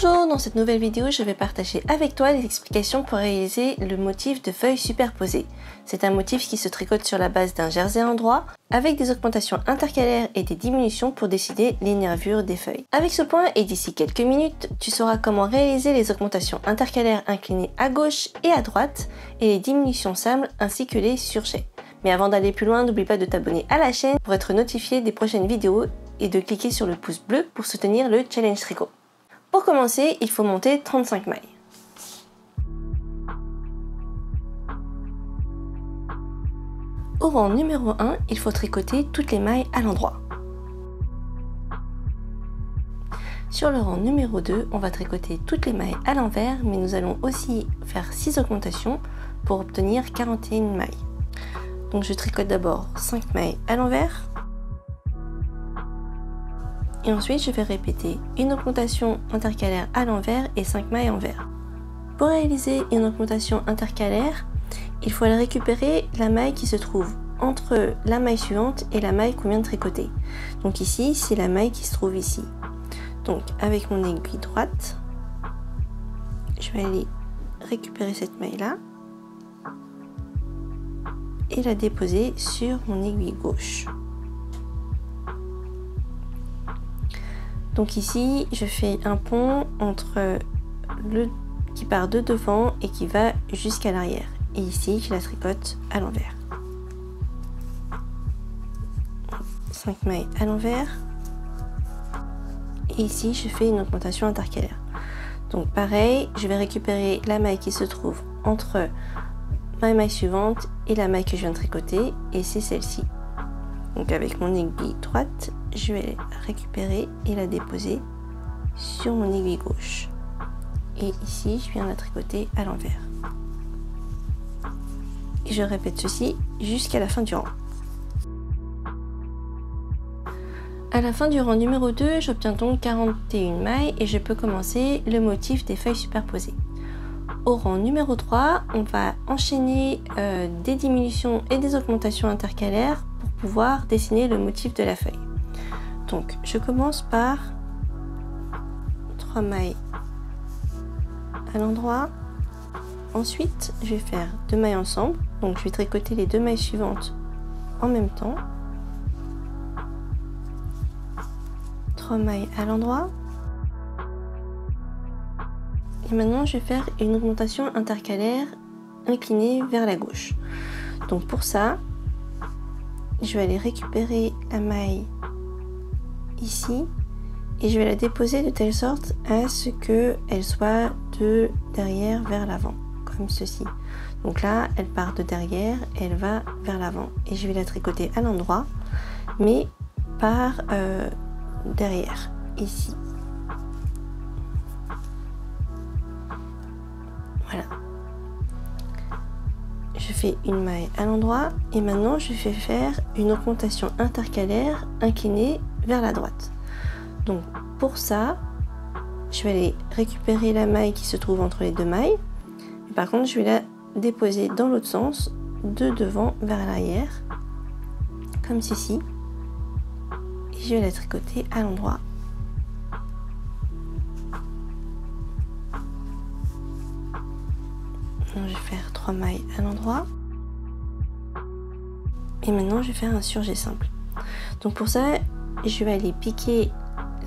Bonjour, dans cette nouvelle vidéo, je vais partager avec toi les explications pour réaliser le motif de feuilles superposées. C'est un motif qui se tricote sur la base d'un jersey endroit, avec des augmentations intercalaires et des diminutions pour décider les nervures des feuilles. Avec ce point et d'ici quelques minutes, tu sauras comment réaliser les augmentations intercalaires inclinées à gauche et à droite, et les diminutions simples ainsi que les surjets. Mais avant d'aller plus loin, n'oublie pas de t'abonner à la chaîne pour être notifié des prochaines vidéos et de cliquer sur le pouce bleu pour soutenir le challenge tricot. Pour commencer, il faut monter 35 mailles. Au rang numéro 1, il faut tricoter toutes les mailles à l'endroit. Sur le rang numéro 2, on va tricoter toutes les mailles à l'envers, mais nous allons aussi faire 6 augmentations pour obtenir 41 mailles. Donc je tricote d'abord 5 mailles à l'envers. Et ensuite, je vais répéter une augmentation intercalaire à l'envers et 5 mailles envers. Pour réaliser une augmentation intercalaire, il faut aller récupérer la maille qui se trouve entre la maille suivante et la maille qu'on vient de tricoter. Donc ici, c'est la maille qui se trouve ici. Donc avec mon aiguille droite, je vais aller récupérer cette maille-là et la déposer sur mon aiguille gauche. Donc ici, je fais un pont entre le qui part de devant et qui va jusqu'à l'arrière. Et ici, je la tricote à l'envers. 5 mailles à l'envers. Et ici, je fais une augmentation intercalaire. Donc pareil, je vais récupérer la maille qui se trouve entre ma maille suivante et la maille que je viens de tricoter. Et c'est celle-ci. Donc avec mon aiguille droite, je vais la récupérer et la déposer sur mon aiguille gauche. Et ici, je viens la tricoter à l'envers. Et je répète ceci jusqu'à la fin du rang. À la fin du rang numéro 2, j'obtiens donc 41 mailles et je peux commencer le motif des feuilles superposées. Au rang numéro 3, on va enchaîner des diminutions et des augmentations intercalaires pour pouvoir dessiner le motif de la feuille. Donc je commence par 3 mailles à l'endroit. Ensuite, je vais faire 2 mailles ensemble. Donc je vais tricoter les 2 mailles suivantes en même temps. 3 mailles à l'endroit. Et maintenant, je vais faire une augmentation intercalaire inclinée vers la gauche. Donc pour ça, je vais aller récupérer la maille ici et je vais la déposer de telle sorte à ce qu'elle soit de derrière vers l'avant, comme ceci. Donc là, elle part de derrière et elle va vers l'avant. Et je vais la tricoter à l'endroit, mais par derrière, ici. Voilà. Je fais une maille à l'endroit et maintenant je vais faire une augmentation intercalaire inclinée vers la droite. Donc pour ça, je vais aller récupérer la maille qui se trouve entre les 2 mailles. Et par contre, je vais la déposer dans l'autre sens, de devant vers l'arrière, comme ceci. Et je vais la tricoter à l'endroit. Donc, je vais faire 3 mailles à l'endroit. Et maintenant, je vais faire un surjet simple. Donc pour ça, je vais aller piquer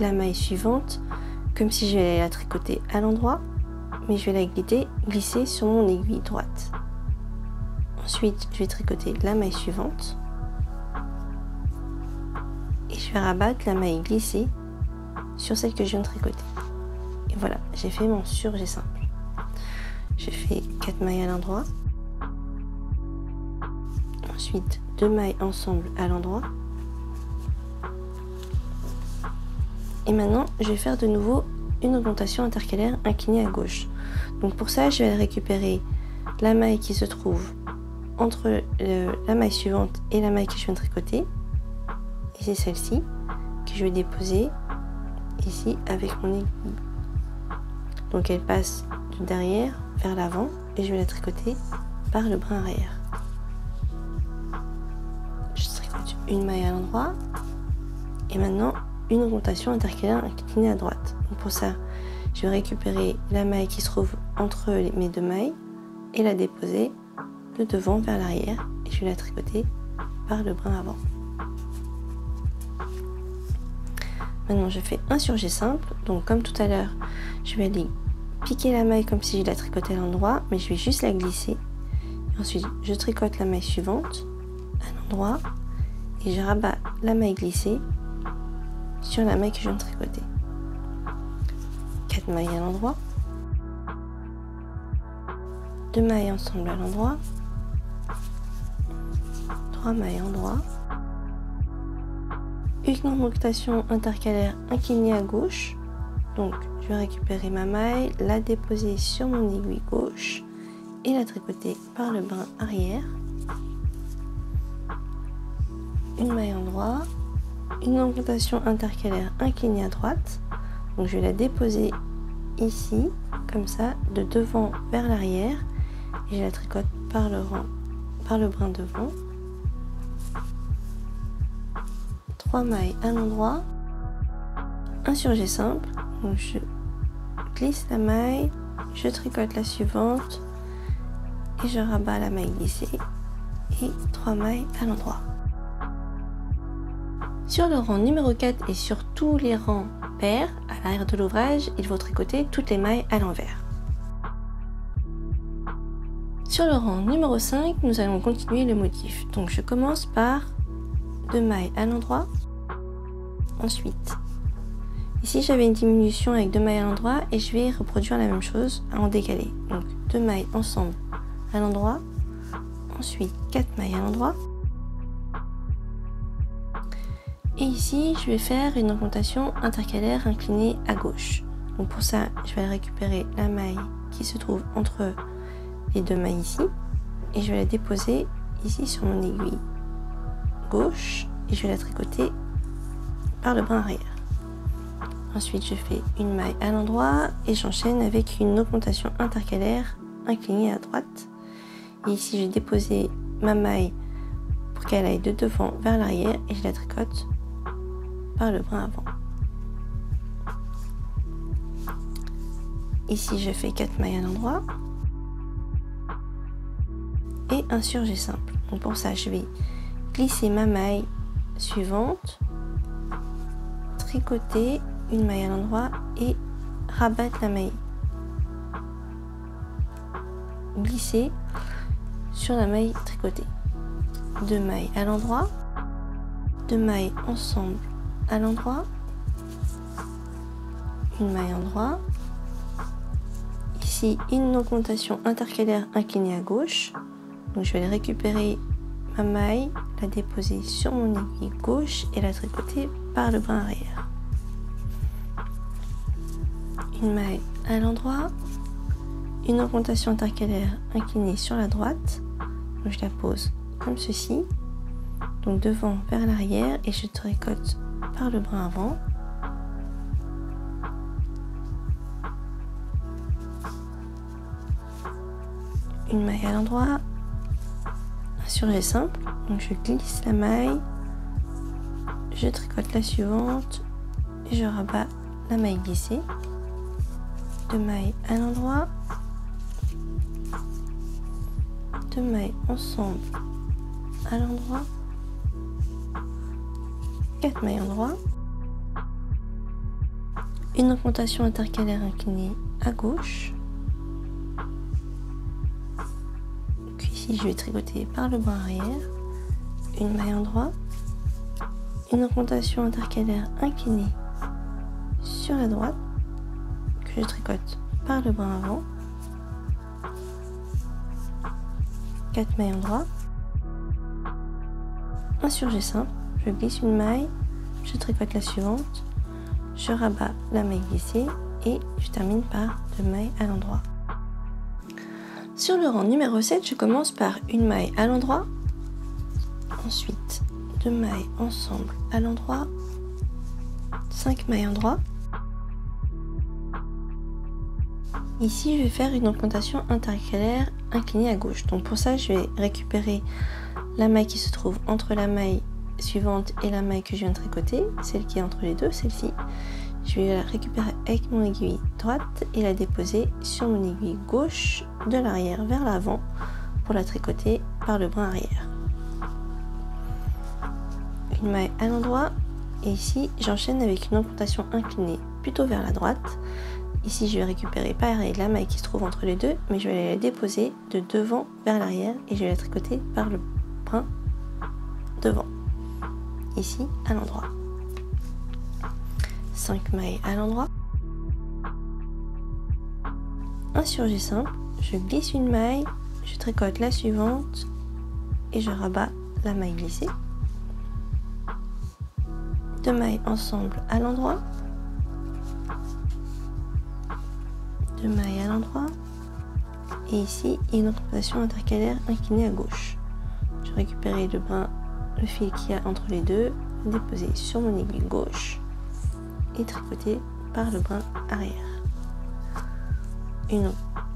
la maille suivante comme si je vais la tricoter à l'endroit, mais je vais la glisser sur mon aiguille droite. Ensuite, je vais tricoter la maille suivante et je vais rabattre la maille glissée sur celle que je viens de tricoter. Et voilà, j'ai fait mon surjet simple. J'ai fait 4 mailles à l'endroit, ensuite 2 mailles ensemble à l'endroit. Et maintenant, je vais faire de nouveau une augmentation intercalaire inclinée à gauche. Donc pour ça, je vais récupérer la maille qui se trouve entre la maille suivante et la maille que je viens de tricoter. Et c'est celle-ci que je vais déposer ici avec mon aiguille. Donc elle passe de derrière vers l'avant et je vais la tricoter par le brin arrière. Je tricote une maille à l'endroit et maintenant une augmentation intercalaire inclinée à droite. Donc pour ça, je vais récupérer la maille qui se trouve entre mes deux mailles et la déposer de devant vers l'arrière et je vais la tricoter par le brin avant. Maintenant je fais un surjet simple, donc comme tout à l'heure je vais aller piquer la maille comme si je la tricotais à l'endroit, mais je vais juste la glisser. Et ensuite je tricote la maille suivante à l'endroit et je rabats la maille glissée sur la maille que je viens de tricoter. 4 mailles à l'endroit, 2 mailles ensemble à l'endroit, 3 mailles à l'endroit, une augmentation intercalaire inclinée à gauche, donc je vais récupérer ma maille, la déposer sur mon aiguille gauche et la tricoter par le brin arrière, une maille à l'endroit, une augmentation intercalaire inclinée à droite, donc je vais la déposer ici comme ça de devant vers l'arrière et je la tricote par le brin devant. 3 mailles à l'endroit, un surjet simple, donc je glisse la maille, je tricote la suivante et je rabats la maille glissée et 3 mailles à l'endroit. Sur le rang numéro 4 et sur tous les rangs pairs, à l'arrière de l'ouvrage, il faut tricoter toutes les mailles à l'envers. Sur le rang numéro 5, nous allons continuer le motif. Donc je commence par 2 mailles à l'endroit. Ensuite, ici j'avais une diminution avec 2 mailles à l'endroit et je vais reproduire la même chose en décalé. Donc 2 mailles ensemble à l'endroit. Ensuite 4 mailles à l'endroit. Et ici, je vais faire une augmentation intercalaire inclinée à gauche. Donc pour ça, je vais récupérer la maille qui se trouve entre les 2 mailles ici. Et je vais la déposer ici sur mon aiguille gauche. Et je vais la tricoter par le brin arrière. Ensuite, je fais une maille à l'endroit et j'enchaîne avec une augmentation intercalaire inclinée à droite. Et ici, je vais déposer ma maille pour qu'elle aille de devant vers l'arrière et je la tricote par le brin avant. Ici je fais 4 mailles à l'endroit et un surjet simple. Donc pour ça je vais glisser ma maille suivante, tricoter une maille à l'endroit et rabattre la maille glissée sur la maille tricotée. 2 mailles à l'endroit, 2 mailles ensemble à l'endroit, une maille à l'endroit, ici une augmentation intercalaire inclinée à gauche, donc je vais récupérer ma maille, la déposer sur mon aiguille gauche et la tricoter par le brin arrière. Une maille à l'endroit, une augmentation intercalaire inclinée sur la droite, donc je la pose comme ceci, donc devant vers l'arrière et je tricote par le brin avant. Une maille à l'endroit, un surjet simple, donc je glisse la maille, je tricote la suivante et je rabats la maille glissée. 2 mailles à l'endroit, 2 mailles ensemble à l'endroit, 4 mailles à l'endroit, une augmentation intercalaire inclinée à gauche. Donc ici je vais tricoter par le brin arrière, une maille à l'endroit, une augmentation intercalaire inclinée sur la droite que je tricote par le brin avant, 4 mailles à l'endroit, un surjet simple, je glisse une maille, je tricote la suivante, je rabats la maille glissée et je termine par 2 mailles à l'endroit. Sur le rang numéro 7, je commence par une maille à l'endroit, ensuite 2 mailles ensemble à l'endroit, 5 mailles à l'endroit. Ici, je vais faire une augmentation intercalaire inclinée à gauche. Donc pour ça, je vais récupérer la maille qui se trouve entre la maille suivante et la maille que je viens de tricoter, celle qui est entre les deux, celle-ci. Je vais la récupérer avec mon aiguille droite et la déposer sur mon aiguille gauche de l'arrière vers l'avant pour la tricoter par le brin arrière. Une maille à l'endroit et ici j'enchaîne avec une augmentation inclinée plutôt vers la droite. Ici je vais récupérer pareil la maille qui se trouve entre les deux, mais je vais la déposer de devant vers l'arrière et je vais la tricoter par le brin devant, ici à l'endroit. 5 mailles à l'endroit, un surjet simple, je glisse une maille, je tricote la suivante et je rabats la maille glissée. 2 mailles ensemble à l'endroit, 2 mailles à l'endroit et ici une augmentation intercalaire inclinée à gauche. Je récupère le fil qu'il y a entre les deux, déposer sur mon aiguille gauche et tricoter par le brin arrière.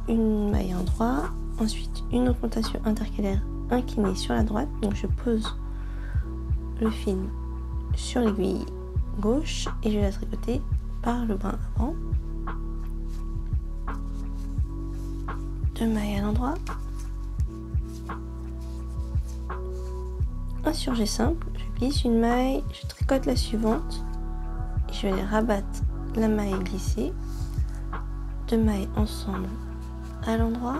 Une maille en droit, ensuite une augmentation intercalaire inclinée sur la droite, donc je pose le fil sur l'aiguille gauche et je vais la tricoter par le brin avant. 2 mailles à l'endroit, un surjet simple, je glisse une maille, je tricote la suivante et je vais aller rabattre la maille glissée, 2 mailles ensemble à l'endroit,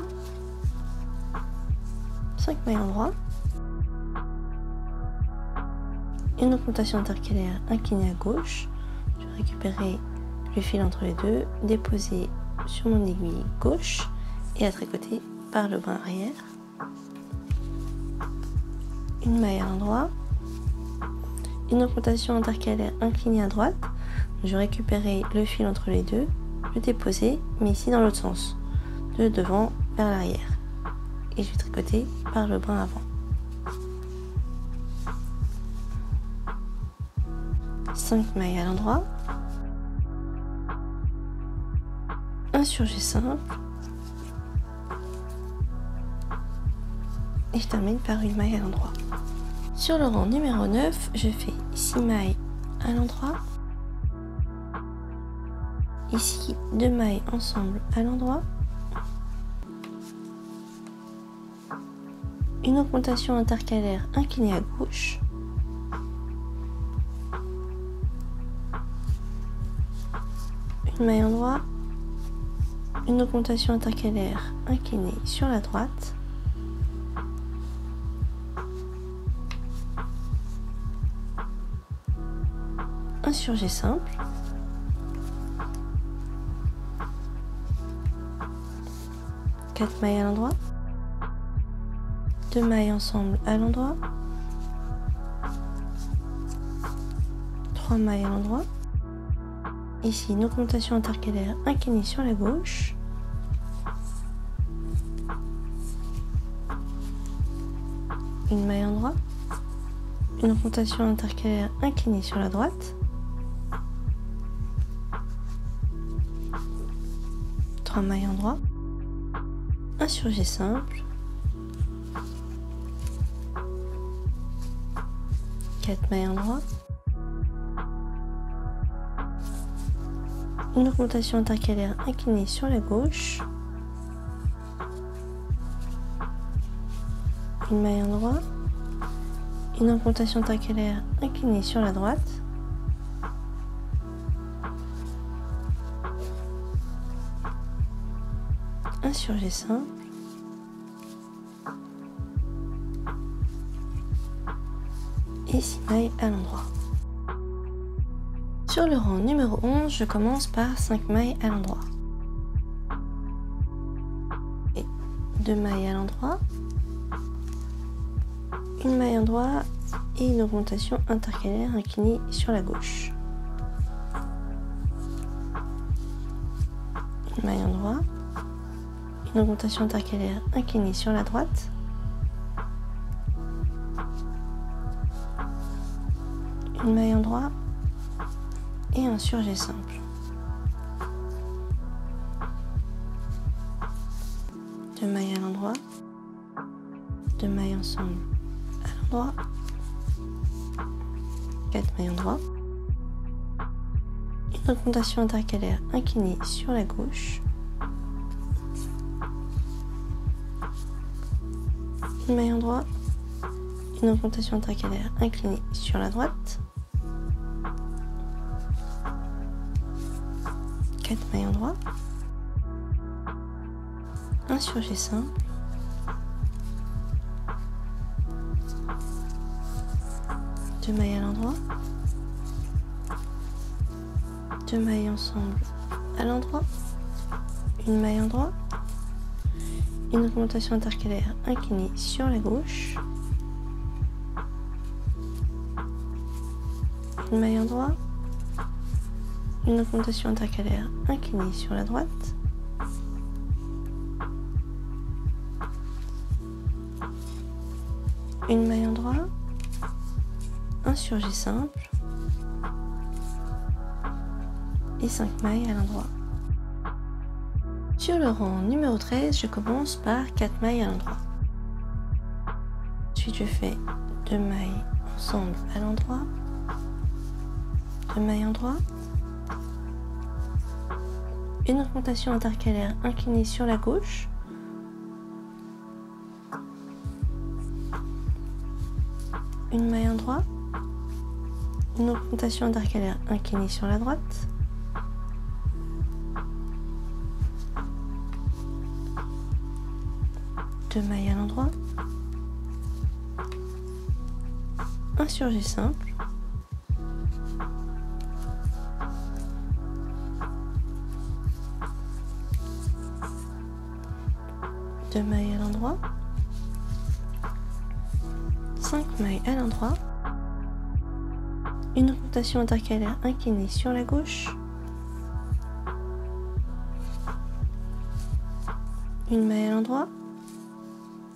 5 mailles en droit, une augmentation intercalaire inclinée à gauche, je vais récupérer le fil entre les deux, déposer sur mon aiguille gauche et la tricoter par le brin arrière. Une maille à l'endroit, une augmentation intercalaire inclinée à droite, je vais récupérer le fil entre les deux, le déposer, mais ici dans l'autre sens, de devant vers l'arrière, et je vais tricoter par le brin avant. 5 mailles à l'endroit, un surjet simple, et je termine par une maille à l'endroit. Sur le rang numéro 9, je fais 6 mailles à l'endroit, ici 2 mailles ensemble à l'endroit, une augmentation intercalaire inclinée à gauche, une maille en droit, une augmentation intercalaire inclinée sur la droite, un surjet simple, quatre mailles à l'endroit, 2 mailles ensemble à l'endroit, 3 mailles à l'endroit, ici une augmentation intercalaire inclinée sur la gauche, une maille en droit, une augmentation intercalaire inclinée sur la droite, 3 mailles en droit, un surjet simple, 4 mailles en droit, une augmentation intercalaire inclinée sur la gauche, une maille en droit, une augmentation intercalaire inclinée sur la droite, un surjet simple, et 6 mailles à l'endroit. Sur le rang numéro 11, je commence par 5 mailles à l'endroit. Et 2 mailles à l'endroit, une maille en droit et une augmentation intercalaire inclinée sur la gauche. Une maille en droit, une augmentation intercalaire inclinée sur la droite, une maille en droit et un surjet simple. 2 mailles à l'endroit, 2 mailles ensemble à l'endroit, 4 mailles en droit, une augmentation intercalaire inclinée sur la gauche, une maille endroit, une augmentation intercalaire inclinée sur la droite, 4 mailles endroit, un surjet simple, deux mailles à l'endroit, deux mailles ensemble à l'endroit, une maille endroit, une augmentation intercalaire inclinée sur la gauche, une maille endroit, une augmentation intercalaire inclinée sur la droite, une maille endroit, un surjet simple et 5 mailles à l'endroit. Sur le rang numéro 13, je commence par 4 mailles à l'endroit. Ensuite, je fais 2 mailles ensemble à l'endroit, 2 mailles endroit, une augmentation intercalaire inclinée sur la gauche, une maille endroit, une augmentation intercalaire inclinée sur la droite, deux mailles à l'endroit, un surjet simple, deux mailles à l'endroit, 5 mailles à l'endroit, une augmentation intercalaire inclinée sur la gauche, une maille à l'endroit,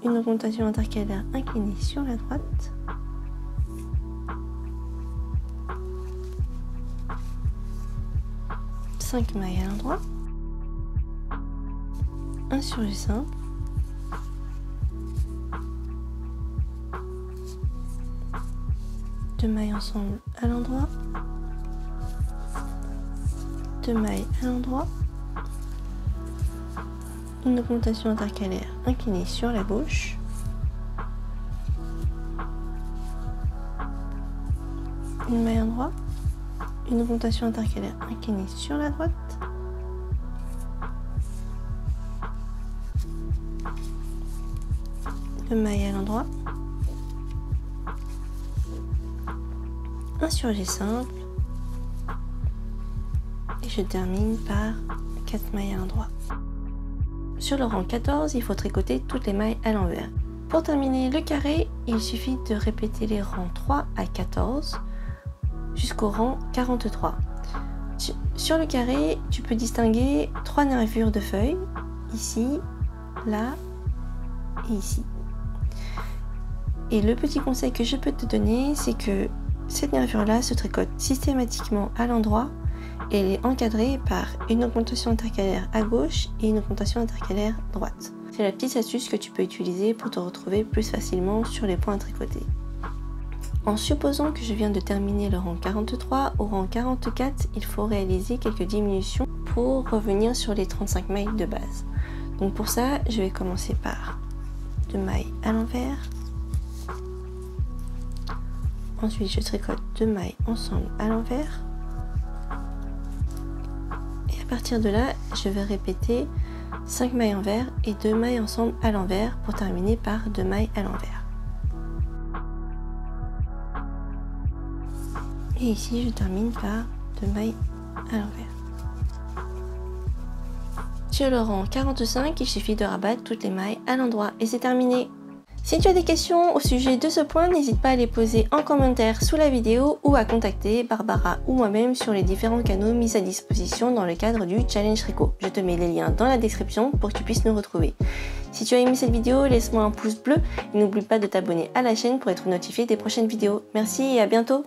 une augmentation intercalaire inclinée sur la droite, cinq mailles à l'endroit, un surjet simple, deux mailles ensemble à l'endroit, deux mailles à l'endroit, une augmentation intercalaire inclinée sur la gauche, une maille endroit, une augmentation intercalaire inclinée sur la droite, deux mailles à l'endroit, un surjet simple et je termine par 4 mailles à l'endroit. Sur le rang 14, il faut tricoter toutes les mailles à l'envers. Pour terminer le carré, il suffit de répéter les rangs 3 à 14 jusqu'au rang 43. Sur le carré, tu peux distinguer 3 nervures de feuilles, ici, là et ici. Et le petit conseil que je peux te donner, c'est que cette nervure-là se tricote systématiquement à l'endroit et elle est encadrée par une augmentation intercalaire à gauche et une augmentation intercalaire droite. C'est la petite astuce que tu peux utiliser pour te retrouver plus facilement sur les points à tricoter. En supposant que je viens de terminer le rang 43, au rang 44, il faut réaliser quelques diminutions pour revenir sur les 35 mailles de base. Donc pour ça, je vais commencer par 2 mailles à l'envers. Ensuite, je tricote 2 mailles ensemble à l'envers. Et à partir de là, je vais répéter 5 mailles envers et 2 mailles ensemble à l'envers pour terminer par 2 mailles à l'envers. Et ici, je termine par 2 mailles à l'envers. Sur le rang 45, il suffit de rabattre toutes les mailles à l'endroit et c'est terminé. Si tu as des questions au sujet de ce point, n'hésite pas à les poser en commentaire sous la vidéo ou à contacter Barbara ou moi-même sur les différents canaux mis à disposition dans le cadre du Challenge Tricot. Je te mets les liens dans la description pour que tu puisses nous retrouver. Si tu as aimé cette vidéo, laisse-moi un pouce bleu et n'oublie pas de t'abonner à la chaîne pour être notifié des prochaines vidéos. Merci et à bientôt!